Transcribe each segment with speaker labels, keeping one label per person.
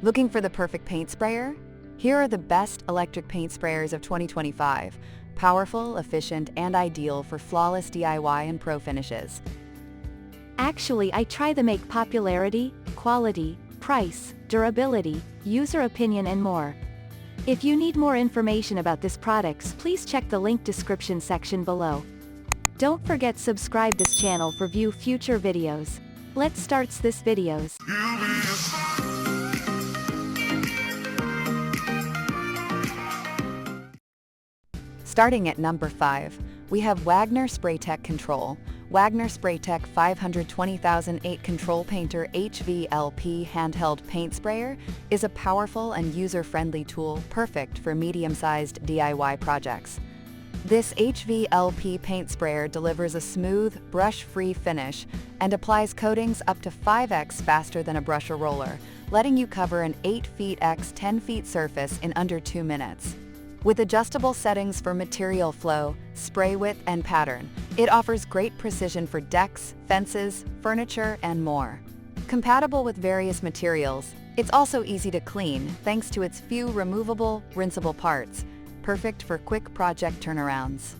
Speaker 1: Looking for the perfect paint sprayer? Here are the best electric paint sprayers of 2025. Powerful, efficient, and ideal for flawless DIY and pro finishes.
Speaker 2: Actually, I try to make popularity, quality, price, durability, user opinion and more. If you need more information about this products, please check the link description section below. Don't forget subscribe this channel for view future videos. Let's start this videos.
Speaker 1: Starting at number 5, we have Wagner SprayTech Control. Wagner SprayTech 520,008 Control Painter HVLP handheld paint sprayer is a powerful and user-friendly tool perfect for medium-sized DIY projects. This HVLP paint sprayer delivers a smooth, brush-free finish and applies coatings up to 5x faster than a brush or roller, letting you cover an 8 feet x 10 feet surface in under 2 minutes. With adjustable settings for material flow, spray width, and pattern, it offers great precision for decks, fences, furniture, and more. Compatible with various materials, it's also easy to clean thanks to its few removable, rinsable parts, perfect for quick project turnarounds.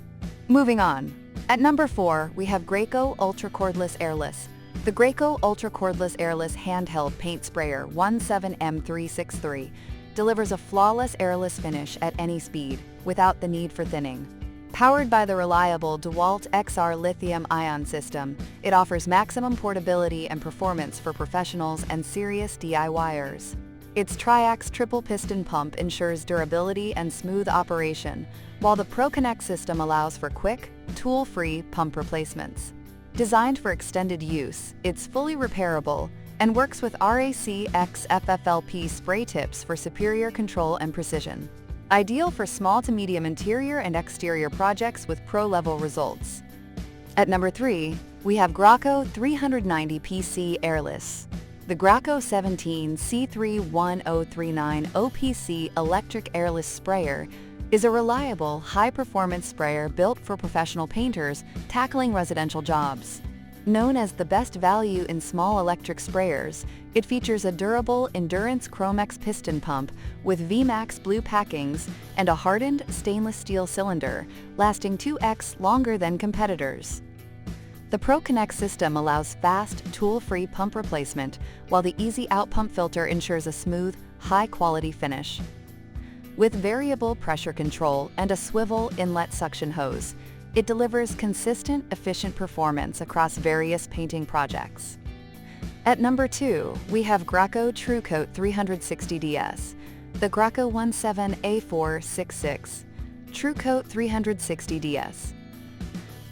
Speaker 1: Moving on. At number 4, we have Graco Cordless Airless. The Graco Cordless Airless handheld paint sprayer 17M363 delivers a flawless airless finish at any speed, without the need for thinning. Powered by the reliable DeWalt XR lithium-ion system, it offers maximum portability and performance for professionals and serious DIYers. Its Triax triple piston pump ensures durability and smooth operation, while the ProConnect system allows for quick, tool-free pump replacements. Designed for extended use, it's fully repairable and works with RAC X FFLP spray tips for superior control and precision. Ideal for small to medium interior and exterior projects with pro-level results. At number 3, we have Graco 390 PC Airless. The Graco 17 C31039 OPC electric airless sprayer is a reliable, high-performance sprayer built for professional painters tackling residential jobs. Known as the best value in small electric sprayers, it features a durable Endurance Chromex piston pump with VMAX blue packings and a hardened stainless steel cylinder, lasting 2x longer than competitors. The ProConnect system allows fast, tool-free pump replacement, while the easy out pump filter ensures a smooth, high-quality finish. With variable pressure control and a swivel inlet suction hose, it delivers consistent, efficient performance across various painting projects. At number 2, we have Graco TrueCoat 360DS. The Graco 17A466 TrueCoat 360DS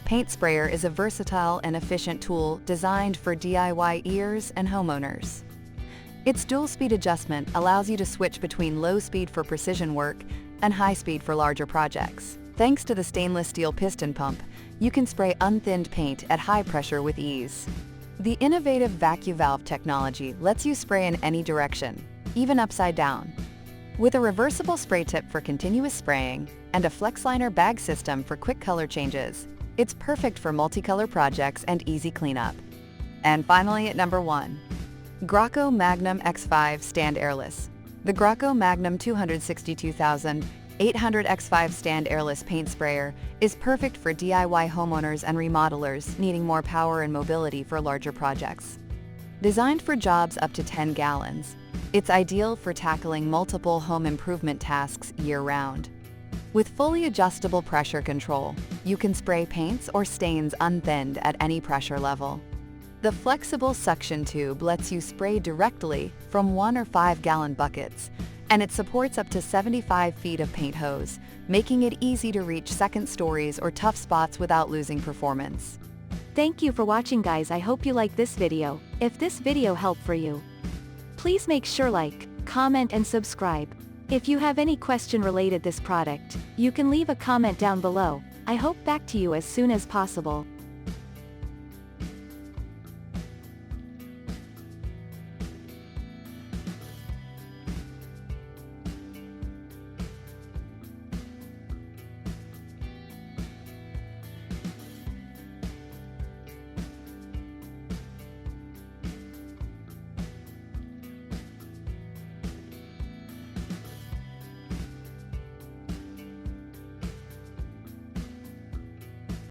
Speaker 1: paint sprayer is a versatile and efficient tool designed for DIYers and homeowners. Its dual-speed adjustment allows you to switch between low speed for precision work and high speed for larger projects. Thanks to the stainless steel piston pump, you can spray unthinned paint at high pressure with ease. The innovative vacuum valve technology lets you spray in any direction, even upside down. With a reversible spray tip for continuous spraying and a FlexLiner bag system for quick color changes, it's perfect for multicolor projects and easy cleanup. And finally, at number 1, Graco Magnum X5 Stand Airless. The Graco Magnum 262,800 X5 Stand Airless paint sprayer is perfect for DIY homeowners and remodelers needing more power and mobility for larger projects. Designed for jobs up to 10 gallons, it's ideal for tackling multiple home improvement tasks year-round. With fully adjustable pressure control, you can spray paints or stains unthinned at any pressure level. The flexible suction tube lets you spray directly from 1 or 5 gallon buckets, and it supports up to 75 feet of paint hose, making it easy to reach second stories or tough spots without losing performance.
Speaker 2: Thank you for watching, guys. I hope you like this video. If this video helped for you, please make sure like, comment and subscribe. If you have any question related this product, you can leave a comment down below. I hope back to you as soon as possible.